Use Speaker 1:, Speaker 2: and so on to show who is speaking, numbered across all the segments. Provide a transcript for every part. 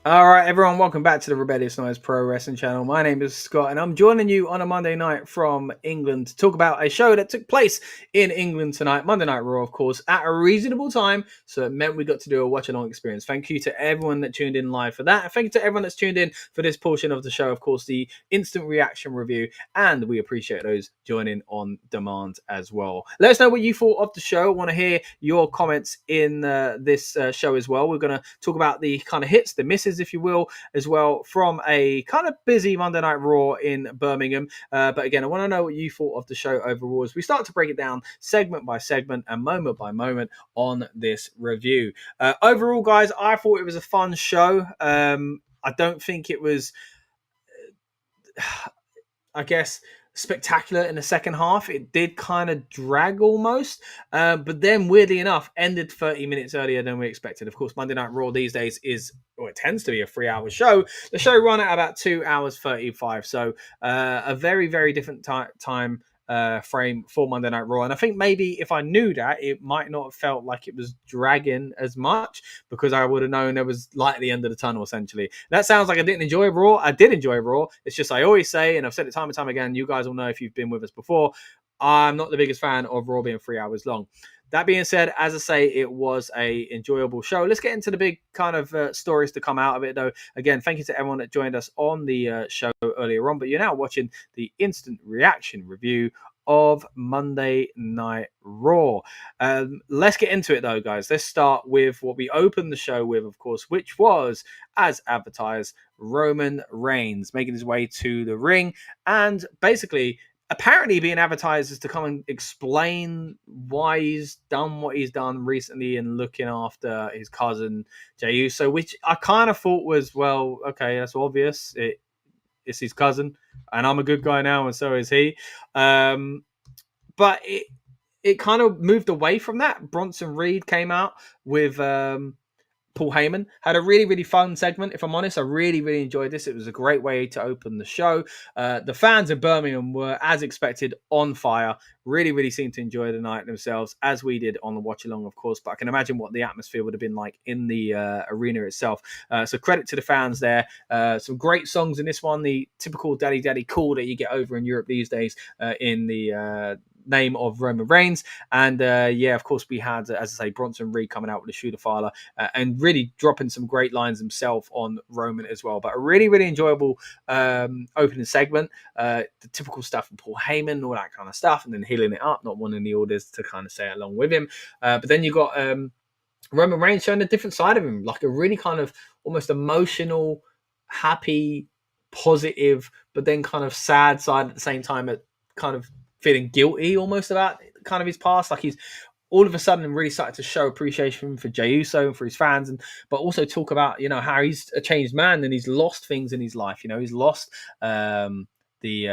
Speaker 1: All right, everyone, welcome back to the Rebellious Noise Pro Wrestling channel. My name is Scott, and I'm joining you on a Monday night from England to talk about a show that took place in England tonight, Monday Night Raw, of course, at a reasonable time. So it meant we got to do a watch-along experience. Thank you to everyone that tuned in live for that. And thank you to everyone that's tuned in for this portion of the show, of course, the instant reaction review. And we appreciate those joining on demand as well. Let us know what you thought of the show. I want to hear your comments in this show as well. We're going to talk about the kind of hits, the misses, if you will, as well, from a kind of busy Monday Night Raw in Birmingham. But again, I want to know what you thought of the show overall as we start to break it down segment by segment and moment by moment on this review. Overall, guys, I thought it was a fun show. I don't think it was, I guess, spectacular in the second half. It did kind of drag almost, but then weirdly enough ended 30 minutes earlier than we expected. Of course, Monday Night Raw these days it tends to be a 3-hour show. The show ran at about 2 hours 35, so a very, very different time frame for Monday Night Raw. And I think maybe if I knew that, it might not have felt like it was dragging as much, because I would have known there was light at the end of the tunnel, essentially. That sounds like I didn't enjoy Raw. I did enjoy Raw. It's just, I always say, and I've said it time and time again, you guys will know if you've been with us before, I'm not the biggest fan of Raw being 3 hours long. That being said, as I say, it was a enjoyable show. Let's get into the big kind of stories to come out of it, though. Again, thank you to everyone that joined us on the show earlier on, but you're now watching the instant reaction review of Monday Night Raw. Let's get into it, though, guys. Let's start with what we opened the show with, of course, which was, as advertised, Roman Reigns making his way to the ring and basically apparently being advertised as to come and explain why he's done what he's done recently and looking after his cousin Jey Uso, which I kind of thought was, well, okay, that's obvious. It's his cousin, and I'm a good guy now, and so is he. But it kind of moved away from that. Bronson Reed came out with Paul Heyman, had a really, really fun segment. If I'm honest, I really, really enjoyed this. It was a great way to open the show. The fans in Birmingham were, as expected, on fire. Really, really seemed to enjoy the night themselves, as we did on the watch along, of course. But I can imagine what the atmosphere would have been like in the arena itself. So credit to the fans there. Some great songs in this one. The typical daddy daddy cool that you get over in Europe these days in the name of Roman Reigns. And yeah, of course, we had, as I say, Bronson Reed coming out with a shooter filer and really dropping some great lines himself on Roman as well. But a really, really enjoyable opening segment. The typical stuff from Paul Heyman, all that kind of stuff, and then healing it up, not wanting the orders to kind of say it along with him. But then you got Roman Reigns showing a different side of him, like a really kind of almost emotional, happy, positive, but then kind of sad side at the same time, at kind of feeling guilty almost about kind of his past. Like he's all of a sudden really started to show appreciation for Jey Uso and for his fans, and but also talk about, you know, how he's a changed man and he's lost things in his life. You know, he's lost his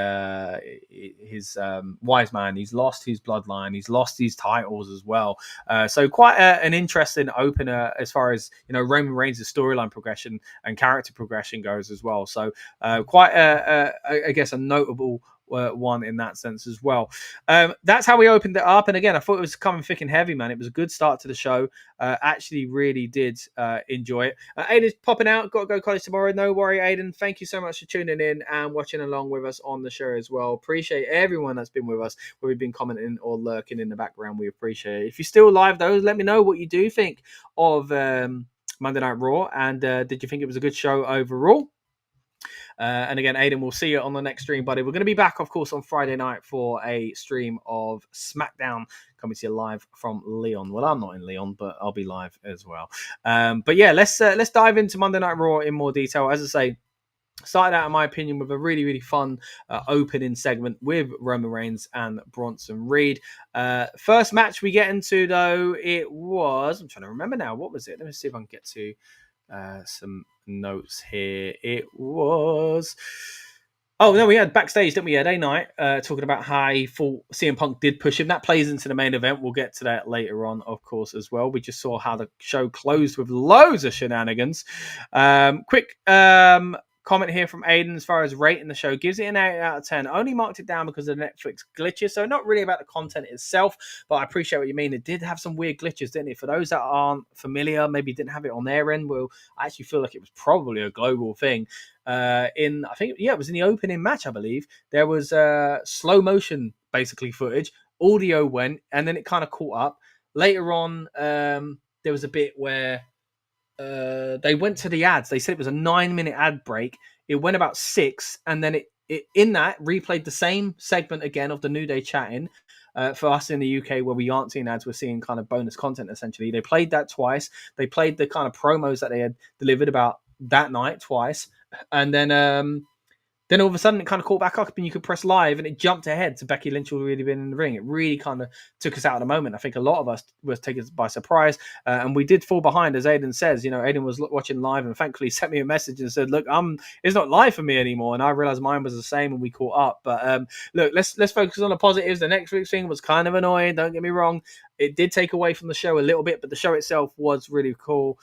Speaker 1: wise man, he's lost his bloodline, he's lost his titles as well. So quite an interesting opener as far as, you know, Roman Reigns' storyline progression and character progression goes as well. So quite I guess a notable one in that sense as well. That's how we opened it up, and again, I thought it was coming thick and heavy, man. It was a good start to the show. Actually really did enjoy it. Aiden's popping out, got to go to college tomorrow. No worry, Aiden, thank you so much for tuning in and watching along with us on the show as well. Appreciate everyone that's been with us, where we've been commenting or lurking in the background. We appreciate it. If you're still live though, let me know what you do think of Monday Night Raw, and did you think it was a good show overall? And again, Aiden, we'll see you on the next stream, buddy. We're going to be back, of course, on Friday night for a stream of SmackDown coming to you live from Leon. Well, I'm not in Leon, but I'll be live as well. But yeah, let's dive into Monday Night Raw in more detail. As I say, started out, in my opinion, with a really, really fun opening segment with Roman Reigns and Bronson Reed. First match we get into, though, it was... I'm trying to remember now. What was it? Let me see if I can get to some notes here. It was... Oh, no, we had backstage, didn't we? Yeah, day night, talking about how he thought CM Punk did push him. That plays into the main event. We'll get to that later on, of course, as well. We just saw how the show closed with loads of shenanigans. Quick comment here from Aiden as far as rating the show. Gives it an 8 out of 10. Only marked it down because of the Netflix glitches. So not really about the content itself, but I appreciate what you mean. It did have some weird glitches, didn't it? For those that aren't familiar, maybe didn't have it on their end. Well, I actually feel like it was probably a global thing. I think, it was in the opening match, I believe. There was slow motion, basically, footage. Audio went, and then it kind of caught up. Later on, there was a bit where they went to the ads. They said it was a 9-minute ad break. It went about 6, and then it in that replayed the same segment again of the New Day chatting. For us in the UK, where we aren't seeing ads, we're seeing kind of bonus content, essentially. They played that twice. They played the kind of promos that they had delivered about that night twice. And then all of a sudden it kind of caught back up and you could press live and it jumped ahead to Becky Lynch already been in the ring. It really kind of took us out of the moment. I think a lot of us was taken by surprise and we did fall behind, as Aiden says. Aiden was watching live and thankfully sent me a message and said, look, it's not live for me anymore. And I realized mine was the same and we caught up. But look, let's focus on the positives. The next week's thing was kind of annoying. Don't get me wrong. It did take away from the show a little bit, but the show itself was really cool.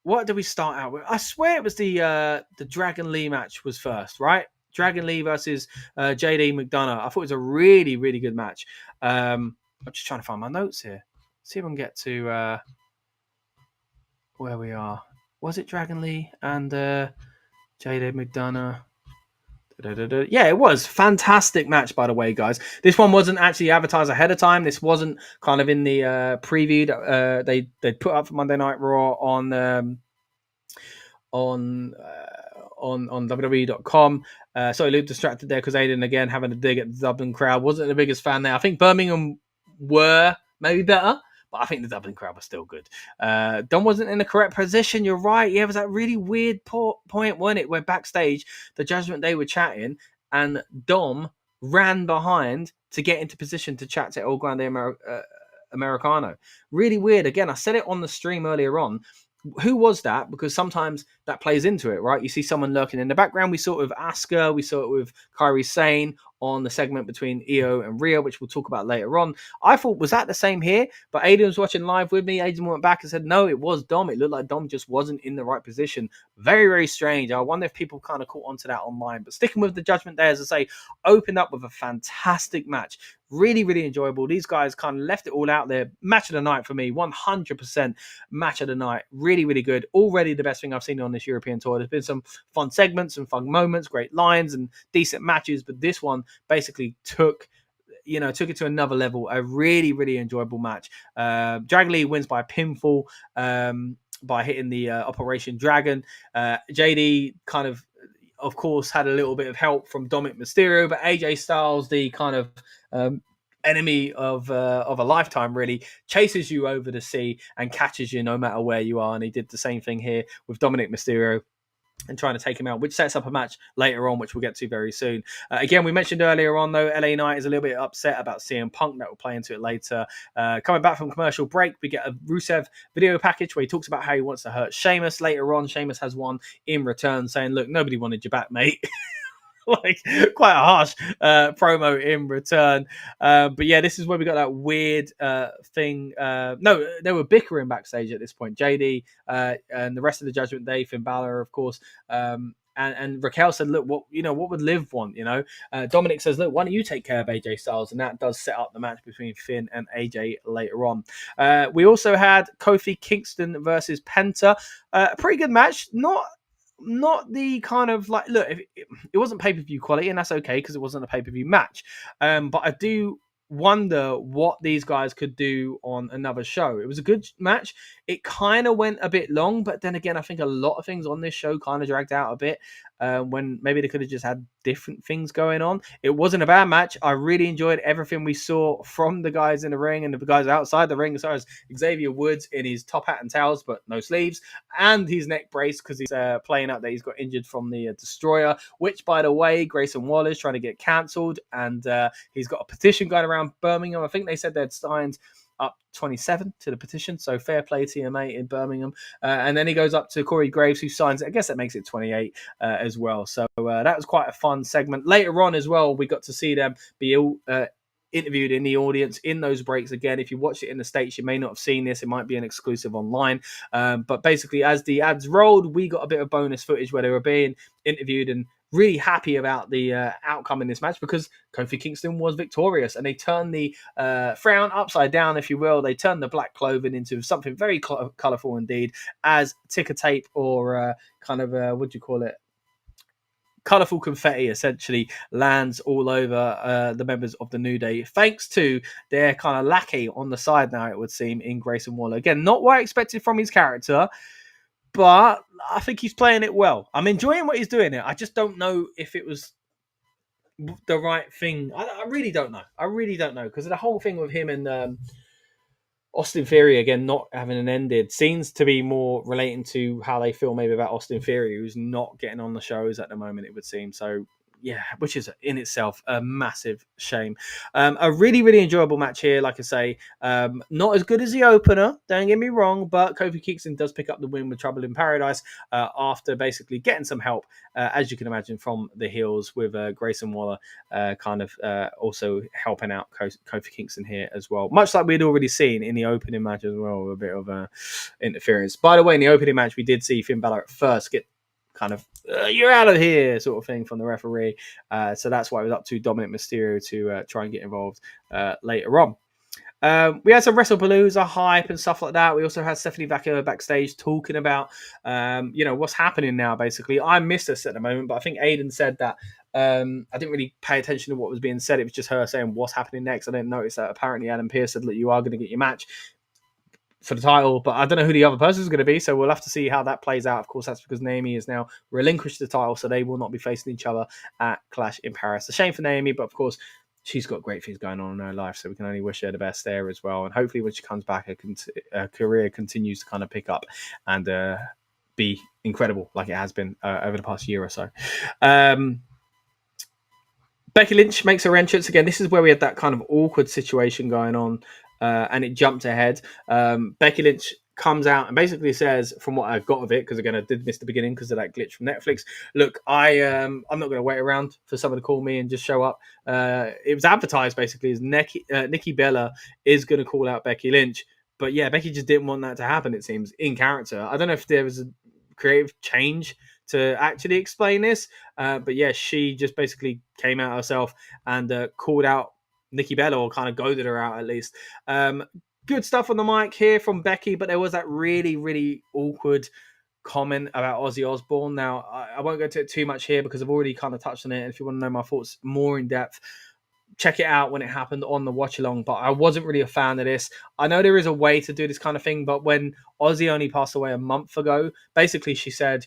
Speaker 1: What did we start out with? I swear it was the Dragon Lee match was first, right? Dragon Lee versus JD McDonough. I thought it was a really, really good match. I'm just trying to find my notes here. See if I can get to where we are. Was it Dragon Lee and JD McDonough? Yeah, it was. Fantastic match, by the way, guys. This one wasn't actually advertised ahead of time. This wasn't kind of in the preview that they put up for Monday Night Raw on WWE.com. Sorry, Luke distracted there because Aiden again having a dig at the Dublin crowd. Wasn't the biggest fan there. I think Birmingham were maybe better, but I think the Dublin crowd was still good. Dom wasn't in the correct position. You're right. Yeah, it was that really weird point, wasn't it, where backstage, the Judgment Day were chatting, and Dom ran behind to get into position to chat to El Grande Americano. Really weird. Again, I said it on the stream earlier on. Who was that? Because sometimes that plays into it, right? You see someone lurking in the background. We saw it with Asuka. We saw it with Kairi Sane on the segment between Iyo and Rhea, which we'll talk about later on. I thought, was that the same here? But Aiden was watching live with me. Aiden went back and said, no, it was Dom. It looked like Dom just wasn't in the right position. Very, very strange. I wonder if people kind of caught onto that online. But sticking with the Judgment Day, as I say, opened up with a fantastic match. Really, really enjoyable. These guys kind of left it all out there. Match of the night for me. 100% match of the night. Really, really good. Already the best thing I've seen on this European tour. There's been some fun segments and fun moments, great lines and decent matches. But this one basically took it to another level. A really, really enjoyable match. Dragon Lee wins by pinfall by hitting the Operation Dragon. JD kind of course, had a little bit of help from Dominic Mysterio, but AJ Styles, the kind of enemy of a lifetime, really chases you over the sea and catches you no matter where you are. And he did the same thing here with Dominic Mysterio and trying to take him out, which sets up a match later on, which we'll get to very soon. Again, we mentioned earlier on, though, LA Knight is a little bit upset about CM Punk. That we'll play into it later. Coming back from commercial break, we get a Rusev video package where he talks about how he wants to hurt Sheamus. Later on, Sheamus has one in return saying, look, nobody wanted you back, mate. Like, quite a harsh promo in return. But yeah, this is where we got that weird thing. No, they were bickering backstage at this point. JD and the rest of the Judgment Day, Finn Balor, of course. And Raquel said, look, what would Liv want? Dominic says, look, why don't you take care of AJ Styles? And that does set up the match between Finn and AJ later on. We also had Kofi Kingston versus Penta. A pretty good match. Not the kind of like, look, it wasn't pay-per-view quality, and that's okay because it wasn't a pay-per-view match. But I do wonder what these guys could do on another show. It was a good match. It kind of went a bit long, but then again, I think a lot of things on this show kind of dragged out a bit when maybe they could have just had different things going on. It wasn't a bad match. I really enjoyed everything we saw from the guys in the ring and the guys outside the ring, as far as Xavier Woods in his top hat and towels, but no sleeves, and his neck brace because he's playing up that he's got injured from the Destroyer, which, by the way, Grayson Waller's trying to get cancelled, and he's got a petition going around Birmingham. I think they said they'd signed up 27 to the petition, so fair play TMA in Birmingham. And then he goes up to Corey Graves, who signs it. I guess that makes it 28 as well. So that was quite a fun segment. Later on as well, we got to see them be interviewed in the audience in those breaks. Again, if you watch it in the States, you may not have seen this. It might be an exclusive online. But basically, as the ads rolled, we got a bit of bonus footage where they were being interviewed and really happy about the outcome in this match because Kofi Kingston was victorious, and they turned the frown upside down, if you will. They turned the black clothing into something very colourful indeed, as ticker tape or what do you call it? Colourful confetti essentially lands all over the members of the New Day, thanks to their kind of lackey on the side now, it would seem, in Grayson Waller. Again, not what I expected from his character, but I think he's playing it well. I'm enjoying what he's doing here. I just don't know if it was the right thing. I really don't know. I really don't know, because the whole thing with him and Austin Theory, again, not having an ended, seems to be more relating to how they feel maybe about Austin Theory, who's not getting on the shows at the moment, it would seem. So, yeah, which is in itself a massive shame. A really, really enjoyable match here, like I say. Not as good as the opener, don't get me wrong, but Kofi Kingston does pick up the win with Trouble in Paradise after basically getting some help, as you can imagine, from the heels, with Grayson Waller also helping out Kofi Kingston here as well. Much like we'd already seen in the opening match as well, with a bit of interference. By the way, in the opening match, we did see Finn Balor at first get kind of you're out of here sort of thing from the referee, so that's why it was up to Dominic Mysterio to try and get involved later on. We had some WrestlePalooza hype and stuff like that. We also had Stephanie Vaquero backstage talking about what's happening now. Basically, I missed this at the moment, but I think Aiden said that I didn't really pay attention to what was being said. It was just her saying what's happening next. I didn't notice that apparently Adam Pearce said that you are going to get your match for the title, but I don't know who the other person is going to be, so we'll have to see how that plays out. Of course, that's because Naomi is now relinquished the title, so they will not be facing each other at Clash in Paris. A shame for Naomi, but of course, she's got great things going on in her life, so we can only wish her the best there as well. And hopefully when she comes back, her career continues to kind of pick up and be incredible like it has been over the past year or so. Becky Lynch makes her entrance. Again, this is where we had that kind of awkward situation going on, and it jumped ahead. Becky Lynch comes out and basically says, from what I got of it, because again I did miss the beginning because of that glitch from Netflix, look, I'm not going to wait around for someone to call me and just show up. It was advertised basically as Nikki Bella is going to call out Becky Lynch, but yeah, Becky just didn't want that to happen, it seems, in character. I don't know if there was a creative change to actually explain this, but yeah, she just basically came out herself and called out Nikki Bella, or kind of goaded her out at least. Good stuff on the mic here from Becky, but there was that really, really awkward comment about Ozzy Osbourne. Now, I won't go into it too much here because I've already kind of touched on it. And if you want to know my thoughts more in depth, check it out when it happened on the watch along. But I wasn't really a fan of this. I know there is a way to do this kind of thing, but when Ozzy only passed away a month ago, basically she said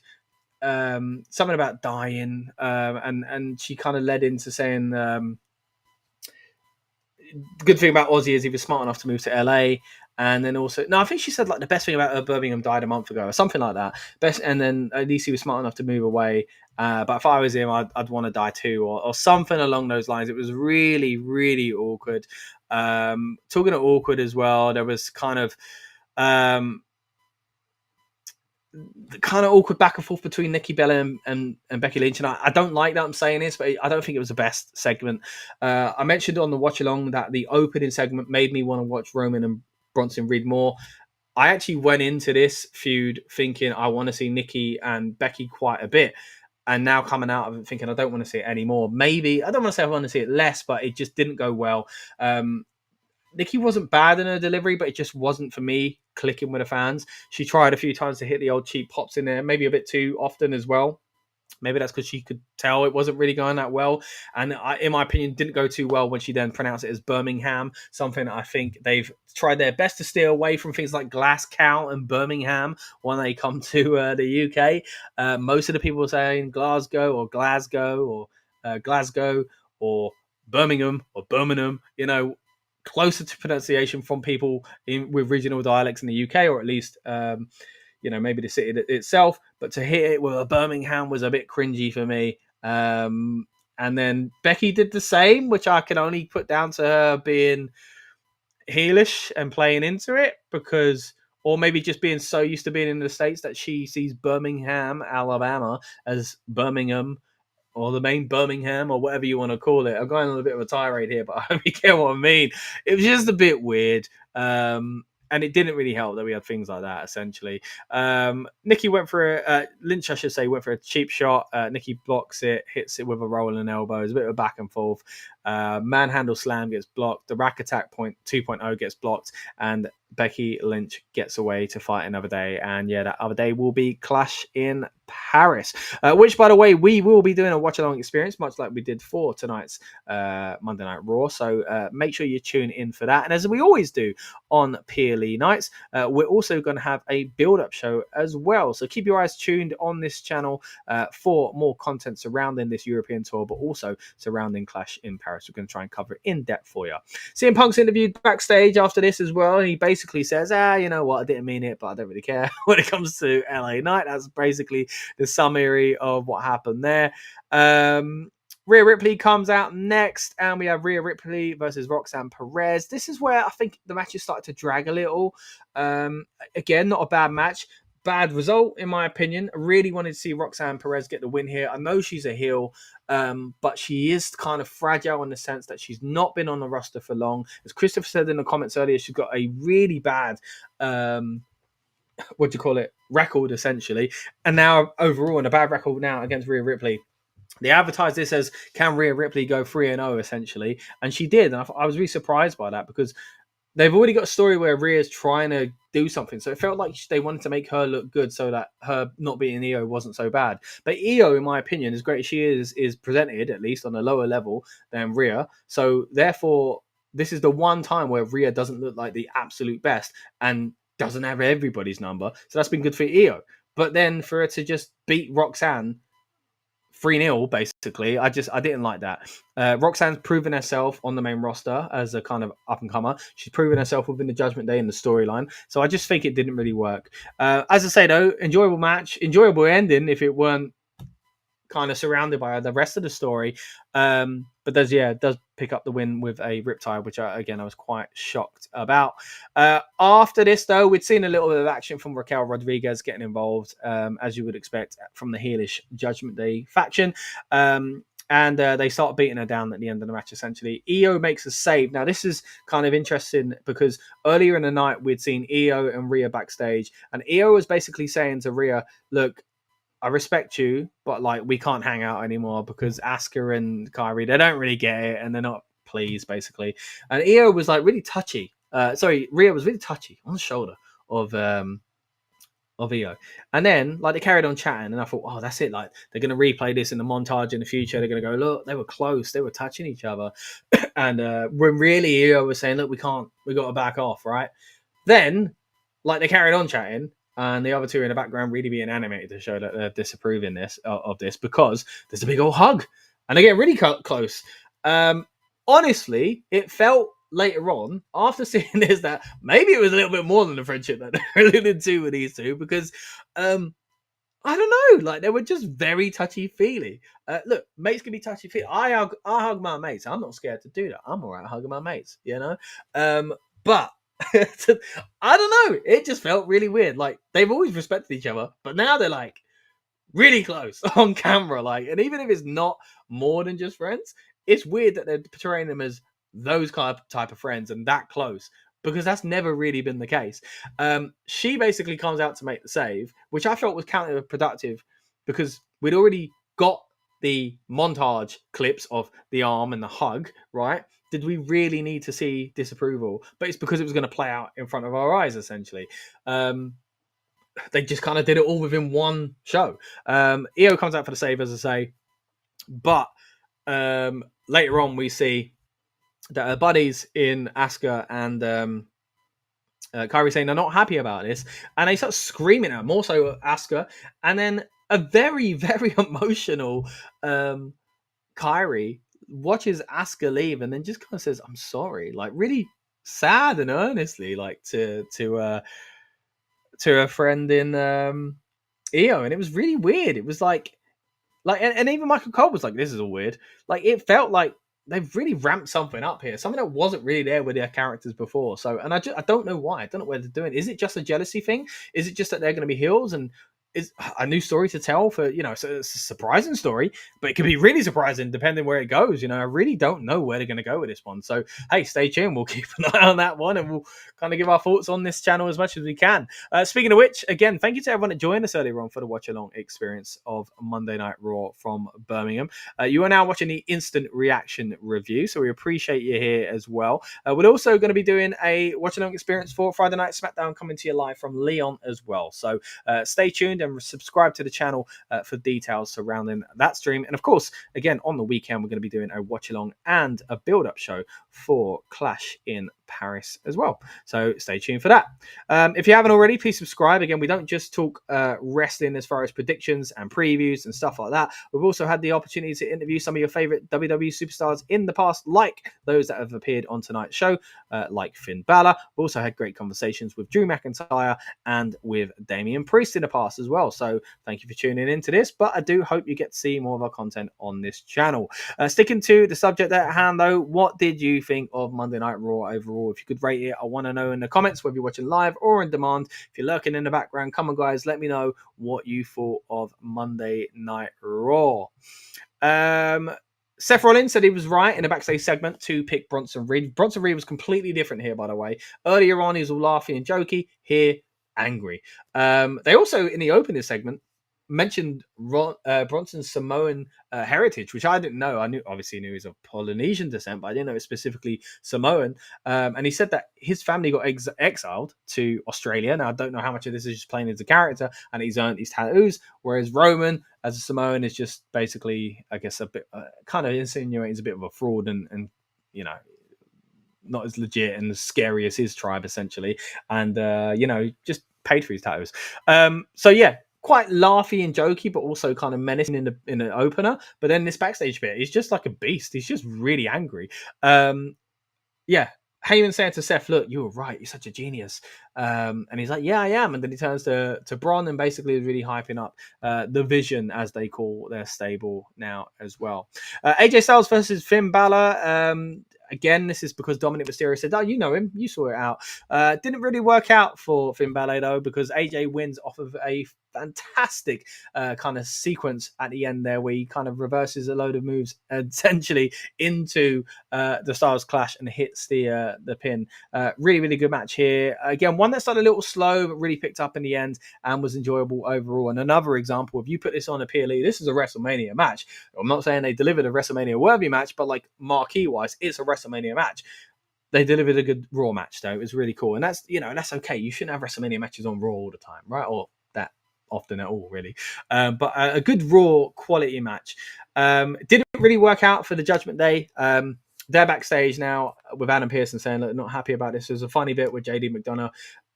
Speaker 1: something about dying, and she kind of led into saying the good thing about Ozzy is he was smart enough to move to LA. And then also, no, I think she said like the best thing about her, Birmingham died a month ago or something like that. And then at least he was smart enough to move away. But if I was him, I'd want to die too, or something along those lines. It was really, really awkward. Talking of awkward as well, there was kind of awkward back and forth between Nikki Bella and Becky Lynch, and I don't like that I'm saying this, but I don't think it was the best segment. I mentioned on the watch along that the opening segment made me want to watch Roman and Bronson Reed more. I actually went into this feud thinking I want to see Nikki and Becky quite a bit, and now coming out of it thinking I don't want to see it anymore. Maybe, I don't want to say I want to see it less, but it just didn't go well. Nikki wasn't bad in her delivery, but it just wasn't, for me, clicking with the fans. She tried a few times to hit the old cheap pops in there, maybe a bit too often as well. Maybe that's because she could tell it wasn't really going that well. And in my opinion, didn't go too well when she then pronounced it as Birmingham, something I think they've tried their best to steer away from, things like Glasgow and Birmingham when they come to the UK. Most of the people are saying Glasgow or Glasgow or Birmingham or Birmingham, closer to pronunciation from people with regional dialects in the UK, or at least, maybe the city itself. But to hit it with a Birmingham was a bit cringy for me. And then Becky did the same, which I can only put down to her being heelish and playing into it, or maybe just being so used to being in the States that she sees Birmingham, Alabama as Birmingham, or the main Birmingham, or whatever you want to call it. I'm going on a bit of a tirade here, but I hope you get what I mean. It was just a bit weird. And it didn't really help that we had things like that, essentially. Nikki went for Lynch, I should say, went for a cheap shot. Nikki blocks it, hits it with a rolling elbow. It's a bit of a back and forth. Manhandle slam gets blocked. The rack attack 2.0 gets blocked. And Becky Lynch gets away to fight another day. And yeah, that other day will be Clash in Paris, which, by the way, we will be doing a watch-along experience, much like we did for tonight's Monday Night Raw. So make sure you tune in for that. And as we always do on PLE nights, we're also going to have a build-up show as well. So keep your eyes tuned on this channel for more content surrounding this European tour, but also surrounding Clash in Paris. We're going to try and cover it in depth for you. CM Punk's interviewed backstage after this as well, and he basically says, you know what, I didn't mean it, but I don't really care when it comes to LA Knight. That's basically the summary of what happened there. Rhea Ripley comes out next, and we have Rhea Ripley versus Roxanne Perez. This is where I think the matches started to drag a little. Again, not a bad match. Bad result, in my opinion. I really wanted to see Roxanne Perez get the win here. I know she's a heel, but she is kind of fragile in the sense that she's not been on the roster for long. As Christopher said in the comments earlier, she's got a really bad record, essentially. And now, overall, and a bad record now against Rhea Ripley. They advertised this as, can Rhea Ripley go 3-0, essentially? And she did. And I was really surprised by that, because they've already got a story where Rhea's trying to do something. So it felt like they wanted to make her look good so that her not being Iyo wasn't so bad. But Iyo, in my opinion, as great as she is presented, at least on a lower level than Rhea. So therefore, this is the one time where Rhea doesn't look like the absolute best and doesn't have everybody's number. So that's been good for Iyo. But then for her to just beat Roxanne 3-0, basically, I didn't like that. Roxanne's proven herself on the main roster as a kind of up-and-comer. She's proven herself within the Judgment Day in the storyline. So I just think it didn't really work. As I say, though, enjoyable match, enjoyable ending if it weren't kind of surrounded by the rest of the story. But does pick up the win with a Riptide, which I was quite shocked about. After this, though, we'd seen a little bit of action from Raquel Rodriguez getting involved, as you would expect from the heelish Judgment Day faction. And they start beating her down at the end of the match, essentially. Iyo makes a save. Now, this is kind of interesting because earlier in the night, we'd seen Iyo and Rhea backstage. And Iyo was basically saying to Rhea, look, I respect you, but we can't hang out anymore because Asuka and Kairi, they don't really get it and they're not pleased, basically. And Iyo was really touchy. Rhea was really touchy on the shoulder of Iyo. And then they carried on chatting, and I thought, oh, that's it. They're going to replay this in the montage in the future. They're going to go, look, they were close. They were touching each other. And when really Iyo was saying, look, we got to back off, right? Then, they carried on chatting. And the other two in the background really being animated to show that they're disapproving of this because there's a big old hug. And they get really close. Honestly, it felt later on, after seeing this, that maybe it was a little bit more than the friendship that they're alluding to with these two. Because, I don't know, they were just very touchy-feely. Look, mates can be touchy-feely. I hug my mates. I'm not scared to do that. I'm all right hugging my mates, you know? But I don't know. It just felt really weird. They've always respected each other, but now they're really close on camera. And even if it's not more than just friends, it's weird that they're portraying them as those type of friends and that close, because that's never really been the case. She basically comes out to make the save, which I felt was counterproductive because we'd already got the montage clips of the arm and the hug, right? Did we really need to see disapproval? But it's because it was going to play out in front of our eyes, essentially. They just kind of did it all within one show. Iyo comes out for the save, as I say. But later on, we see that her buddies in Asuka and Kairi saying they're not happy about this. And they start screaming at her, more so Asuka. And then a very, very emotional Kairi watches Asuka leave and then just kind of says, I'm sorry, really sad and earnestly, to a friend in Iyo. And it was really weird. It was and even Michael Cole was like, this is all weird. It felt like they've really ramped something up here, something that wasn't really there with their characters before. So, and I don't know why. I don't know what they're doing. Is it just a jealousy thing? Is it just that they're going to be heels and is a new story to tell for, so it's a surprising story, but it could be really surprising depending where it goes. I really don't know where they're going to go with this one. So, hey, stay tuned. We'll keep an eye on that one, and we'll kind of give our thoughts on this channel as much as we can. Speaking of which, again, thank you to everyone that joined us earlier on for the watch-along experience of Monday Night Raw from Birmingham. You are now watching the instant reaction review, so we appreciate you here as well. We're also going to be doing a watch-along experience for Friday Night SmackDown coming to you live from Leon as well. So stay tuned and subscribe to the channel for details surrounding that stream. And of course, again, on the weekend, we're going to be doing a watch-along and a build-up show for Clash in Paris as well. So stay tuned for that. If you haven't already, please subscribe. Again, we don't just talk wrestling as far as predictions and previews and stuff like that. We've also had the opportunity to interview some of your favorite WWE superstars in the past, like those that have appeared on tonight's show, like Finn Balor. We've also had great conversations with Drew McIntyre and with Damian Priest in the past as well. So thank you for tuning into this, but I do hope you get to see more of our content on this channel. Sticking to the subject at hand though, what did you think of Monday Night Raw overall? If you could rate it, I want to know in the comments, whether you're watching live or on demand. If you're lurking in the background, come on guys, let me know what you thought of Monday Night Raw. Seth Rollins said he was right in a backstage segment to pick Bronson Reed. Bronson Reed was completely different here, by the way. Earlier on, he was all laughing and jokey. Here, angry. They also, in the opening segment, mentioned Bronson's Samoan heritage, which I didn't know. Obviously knew he's of Polynesian descent, but I didn't know it's specifically Samoan. And he said that his family got exiled to Australia. Now, I don't know how much of this is just playing as a character, and he's earned these tattoos, whereas Roman, as a Samoan, is just basically, I guess, a bit kind of insinuating he's a bit of a fraud and not as legit and as scary as his tribe, essentially. And, just paid for his tattoos. So, yeah, quite laughy and jokey, but also kind of menacing in the opener. But then this backstage bit, he's just like a beast. He's just really angry. Yeah. Heyman saying to Seth, look, you were right. You're such a genius. And he's like, yeah, I am. And then he turns to Bron and basically is really hyping up the Vision, as they call their stable now as well. AJ Styles versus Finn Balor. Again, this is because Dominic Mysterio said, oh, you know him. You saw it out. Didn't really work out for Finn Balor, though, because AJ wins off of a fantastic kind of sequence at the end there, where he kind of reverses a load of moves essentially into the Styles Clash and hits the pin. Really, really good match here. Again, one that started a little slow, but really picked up in the end and was enjoyable overall. And another example, if you put this on a PLE, this is a WrestleMania match. I'm not saying they delivered a WrestleMania worthy match, but like marquee wise, it's a WrestleMania match. They delivered a good Raw match, though. It was really cool. And that's, that's okay. You shouldn't have WrestleMania matches on Raw all the time, right? Or that often at all, really. But a good Raw quality match. Didn't really work out for the Judgment Day. They're backstage now with Adam Pearce saying that they're not happy about this. There's a funny bit where JD McDonough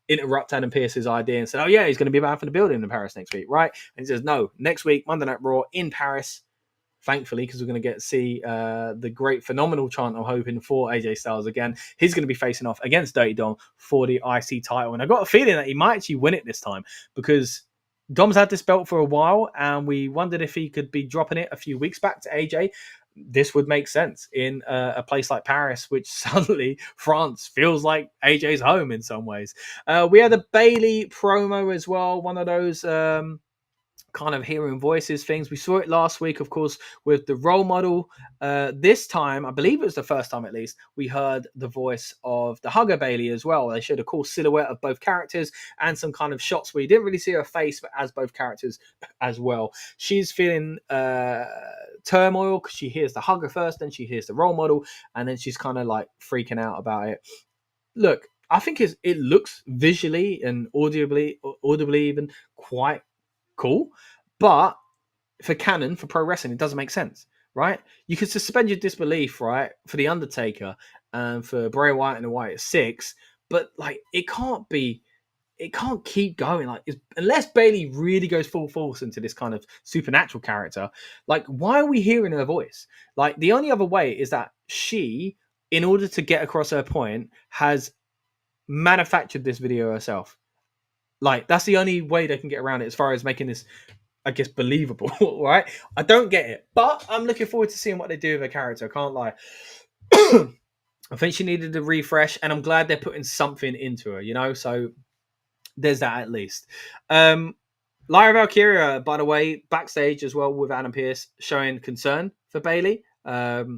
Speaker 1: interrupt Adam Pearce's idea and said, oh, yeah, he's going to be back for the building in Paris next week, right? And he says, no, next week, Monday Night Raw in Paris, thankfully, because we're going to get to see the great, phenomenal chant I'm hoping for AJ Styles again. He's going to be facing off against Dirty Dom for the IC title. And I got a feeling that he might actually win it this time, because Dom's had this belt for a while, and we wondered if he could be dropping it a few weeks back to AJ. This would make sense in a place like Paris, which suddenly France feels like AJ's home in some ways. We had a Bayley promo as well, one of those kind of hearing voices things. We saw it last week, of course, with the role model. This time, I believe it was the first time at least, we heard the voice of the Hugger Bayley as well. They showed a cool silhouette of both characters and some kind of shots where you didn't really see her face, but as both characters as well. She's feeling turmoil because she hears the Hugger first, then she hears the role model, and then she's kind of like freaking out about it. Look, I think it looks visually and audibly even quite cool, but for canon, for pro wrestling, it doesn't make sense, right? You could suspend your disbelief, right, for the Undertaker and for Bray Wyatt and the Wyatt Six, but like it can't keep going like unless Bayley really goes full force into this kind of supernatural character. Like, why are we hearing her voice? Like, the only other way is that she, in order to get across her point, has manufactured this video herself. Like, that's the only way they can get around it as far as making this, I guess, believable, right? I don't get it, but I'm looking forward to seeing what they do with her character. I can't lie. I think she needed a refresh, and I'm glad they're putting something into her, so there's that at least. Lyra Valkyria, by the way, backstage as well with Adam Pearce, showing concern for Bayley. So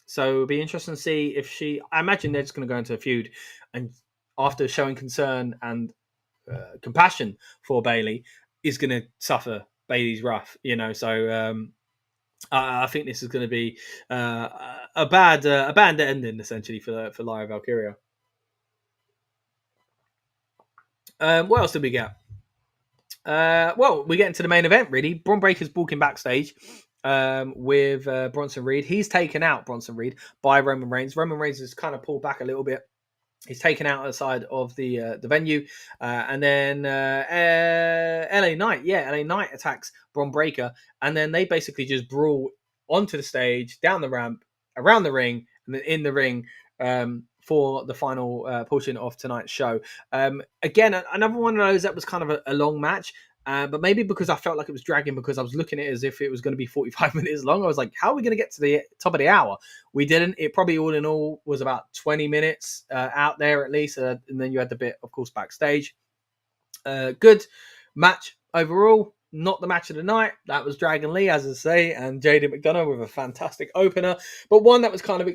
Speaker 1: it'll be interesting to see if she. I imagine they're just going to go into a feud, and after showing concern and compassion for Bayley, is going to suffer Bayley's wrath. So I think this is going to be a bad ending essentially for Lyra Valkyria. What else did we get? Well, we get into the main event, really. Braun Breaker's walking backstage with Bronson Reed. He's taken out Bronson Reed by Roman Reigns. Roman Reigns has kind of pulled back a little bit. He's taken out outside of the venue. And then LA Knight. Yeah, LA Knight attacks Braun Breaker. And then they basically just brawl onto the stage, down the ramp, around the ring, and then in the ring for the final portion of tonight's show. Again, another one of those that was kind of a long match. But maybe because I felt like it was dragging because I was looking at it as if it was going to be 45 minutes long. I was like, how are we going to get to the top of the hour? We didn't. It probably all in all was about 20 minutes out there at least. And then you had the bit, of course, backstage. Good match overall. Not the match of the night. That was Dragon Lee, as I say, and JD McDonough with a fantastic opener. But one that was kind of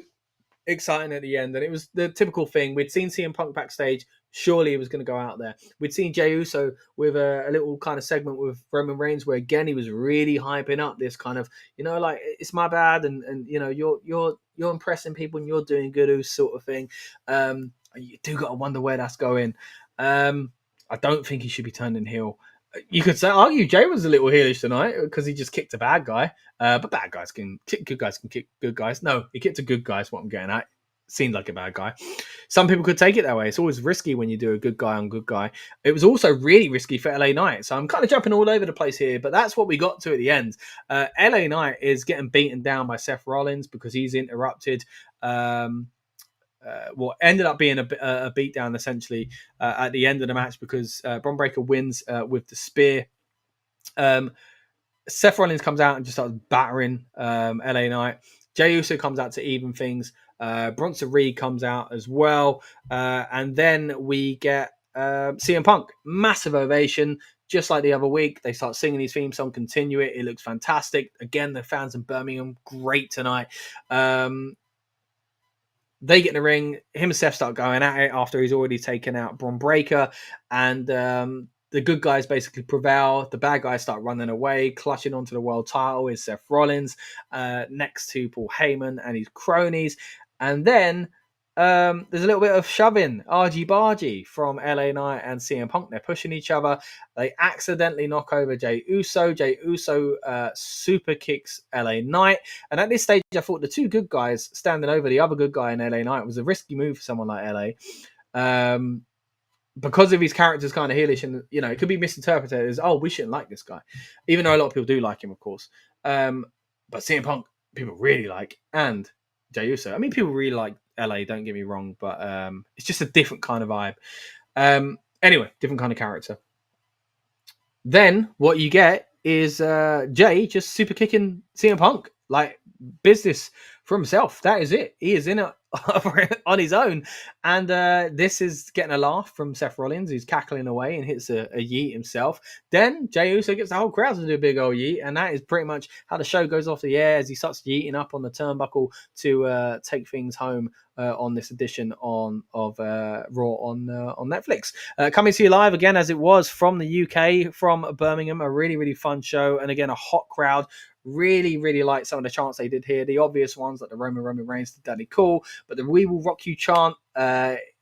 Speaker 1: exciting at the end, and it was the typical thing. We'd seen CM Punk backstage. Surely he was going to go out there. We'd seen Jey Uso with a little kind of segment with Roman Reigns, where again he was really hyping up this kind of, like, it's my bad, and you're impressing people and you're doing good sort of thing. You do got to wonder where that's going. I don't think he should be turning heel. You could argue Jay was a little heelish tonight because he just kicked a bad guy. But bad guys can kick good guys, can kick good guys. No, he kicked a good guy is what I'm getting at. Seemed like a bad guy. Some people could take it that way. It's always risky when you do a good guy on good guy. It was also really risky for LA Knight. So I'm kind of jumping all over the place here, but that's what we got to at the end. LA Knight is getting beaten down by Seth Rollins because he's interrupted what ended up being a beatdown essentially at the end of the match because Braun Breaker wins with the spear. Seth Rollins comes out and just starts battering LA Knight. Jey Uso comes out to even things. Bronson Reed comes out as well. And then we get CM Punk. Massive ovation. Just like the other week, they start singing his theme song, Continue It. It looks fantastic. Again, the fans in Birmingham, great tonight. They get in the ring. Him and Seth start going at it after he's already taken out Braun Breaker. And the good guys basically prevail. The bad guys start running away. Clutching onto the world title is Seth Rollins next to Paul Heyman and his cronies. And then there's a little bit of shoving, argy-bargy from LA Knight and CM Punk. They're pushing each other. They accidentally knock over Jey Uso. Jey Uso super kicks LA Knight. And at this stage, I thought the two good guys standing over the other good guy in LA Knight was a risky move for someone like LA. Because of his character's kind of heelish, and it could be misinterpreted as, we shouldn't like this guy, even though a lot of people do like him, of course. But CM Punk, people really like, and Jey Uso. I mean, people really like LA, don't get me wrong, but it's just a different kind of vibe. Anyway, different kind of character. Then what you get is Jay just super kicking CM Punk, like business for himself. That is it. He is in it on his own. And this is getting a laugh from Seth Rollins, who's cackling away and hits a yeet himself. Then Jey Uso gets the whole crowd to do a big old yeet. And that is pretty much how the show goes off the air as he starts yeeting up on the turnbuckle to take things home on this edition of Raw on Netflix. Coming to you live again, as it was, from the UK, from Birmingham. A really, really fun show. And again, a hot crowd. Really, really like some of the chants they did here. The obvious ones, like the Roman Reigns to Daddy Cool, but the We Will Rock You chant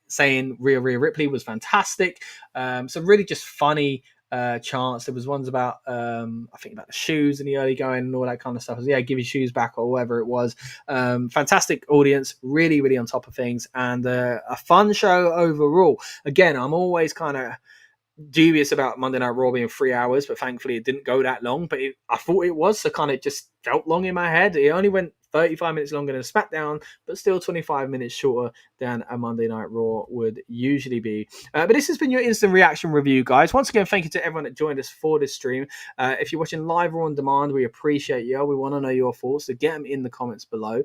Speaker 1: saying Rhea Ripley was fantastic. So really just funny chants. There was ones about I think about the shoes in the early going and all that kind of stuff. Yeah, give your shoes back or whatever it was. Fantastic audience, really, really on top of things, and a fun show overall. Again, I'm always kind of dubious about Monday Night Raw being 3 hours, but thankfully it didn't go that long. But I thought it was, so kind of just felt long in my head. It only went 35 minutes longer than SmackDown, but still 25 minutes shorter than a Monday Night Raw would usually be. But this has been your instant reaction review, guys. Once again, thank you to everyone that joined us for this stream. If you're watching live or on demand, we appreciate you. We want to know your thoughts, so get them in the comments below.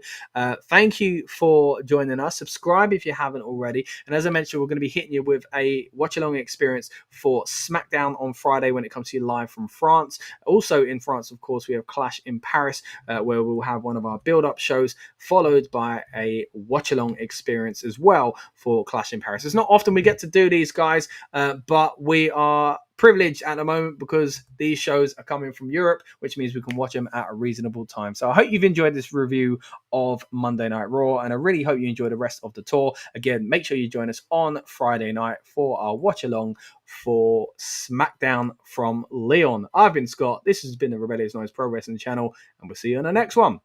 Speaker 1: Thank you for joining us. Subscribe if you haven't already. And as I mentioned, we're going to be hitting you with a watch-along experience for SmackDown on Friday when it comes to you live from France. Also in France, of course, we have Clash in Paris, where we'll have one of our build-up shows, followed by a watch-along experience as well for Clash in Paris. It's not often we get to do these, guys, but we are privileged at the moment because these shows are coming from Europe, which means we can watch them at a reasonable time. So I hope you've enjoyed this review of Monday Night Raw, and I really hope you enjoy the rest of the tour. Again, make sure you join us on Friday night for our watch-along for SmackDown from Lyon. I've been Scott. This has been the Rebellious Noise Pro Wrestling channel, and we'll see you on the next one.